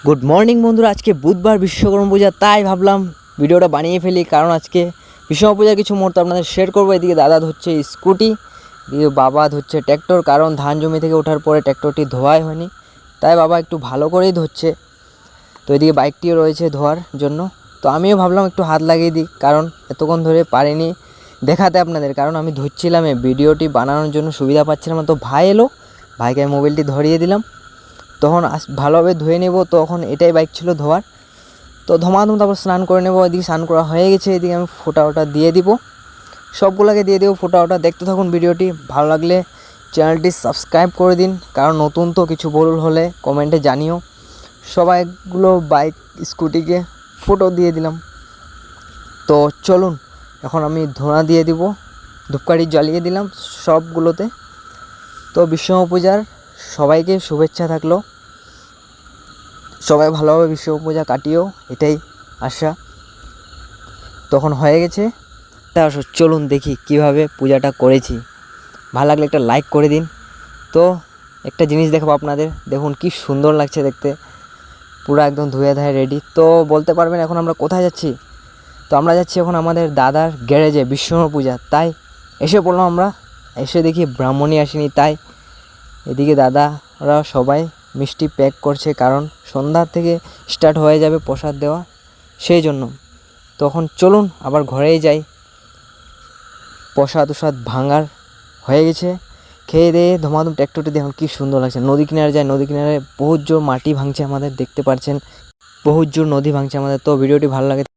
Good morning বন্ধুরা। আজকে বুধবার বিশ্বকর্মা পূজা, তাই ভাবলাম ভিডিওটা বানিয়ে ফেলি। কারণ আজকে বিশ্বকর্মা পূজার কিছু মুহূর্ত আপনাদের শেয়ার করবো। এদিকে দাদা ধরছে স্কুটি, এদিকে বাবা ধরছে ট্র্যাক্টর। কারণ ধান জমি থেকে ওঠার পরে ট্র্যাক্টরটি ধোয়াই হয়নি, তাই বাবা একটু ভালো করেই ধরছে। তো এদিকে বাইকটিও রয়েছে ধোয়ার জন্য। তো আমিও ভাবলাম একটু হাত লাগিয়ে দিই, কারণ এতক্ষণ ধরে পারিনি দেখাতে আপনাদের। কারণ আমি ধরছিলাম, ভিডিওটি বানানোর জন্য সুবিধা পাচ্ছিলাম না। তো ভাই এলো, ভাইকে আমি মোবাইলটি ধরিয়ে দিলাম। তখন ভালোভাবে ধুয়ে নেব। তখন এটাই বাইক ছিল ধোয়ার। তো ধমাধম তারপর স্নান করে নেব। এদিকে স্নান করা হয়ে গেছে, এদিকে আমি ফোঁটা ওটা দিয়ে দিব, সবগুলোকে দিয়ে দেবো ফোঁটা ওটা। দেখতে থাকুন ভিডিওটি, ভালো লাগলে চ্যানেলটি সাবস্ক্রাইব করে দিন। কারণ নতুন তো, কিছু ভুল হলে কমেন্টে জানিও। সবাইগুলো বাইক স্কুটিকে ফোটো দিয়ে দিলাম। তো চলুন এখন আমি ধোঁয়া দিয়ে দিব, ধূপকাঠি জ্বালিয়ে দিলাম সবগুলোতে। তো বিশ্বকর্মা পূজার সবাইকে শুভেচ্ছা থাকলো, সবাই ভালোভাবে বিশ্বকর্মা পূজা কাটিও, এটাই আশা। তখন হয়ে গেছে, তা চলুন দেখি কিভাবে পূজাটা করেছি। ভালো লাগলে একটা লাইক করে দিন। তো একটা জিনিস দেখাবো আপনাদের, দেখুন কি সুন্দর লাগছে দেখতে, পুরো একদম ধুয়ে ধায়ে রেডি। তো বলতে পারবেন এখন আমরা কোথায় যাচ্ছি? তো আমরা যাচ্ছি এখন আমাদের দাদার গ্যারেজে বিশ্বকর্মা পূজা। তাই এসে পড়লাম আমরা। এসে দেখি ব্রাহ্মণই আসেনি, তাই এদিকে দাদারা সবাই মিষ্টি প্যাক করছে। কারণ সন্ধ্যার থেকে স্টার্ট হয়ে যাবে প্রসাদ দেওয়া, সেই জন্য। তখন চলুন আবার ঘরেই যাই। প্রসাদ ভাঙার হয়ে গেছে, খেয়ে দিয়ে ধমাধম ট্র্যাক্টরটি দেখুন কী সুন্দর লাগছে। নদী কিনারে যায়, নদী কিনারে বহুত জোর মাটি ভাঙছে আমাদের, দেখতে পাচ্ছেন বহুত জোর নদী ভাঙছে আমাদের। তো ভিডিওটি ভালো লাগে।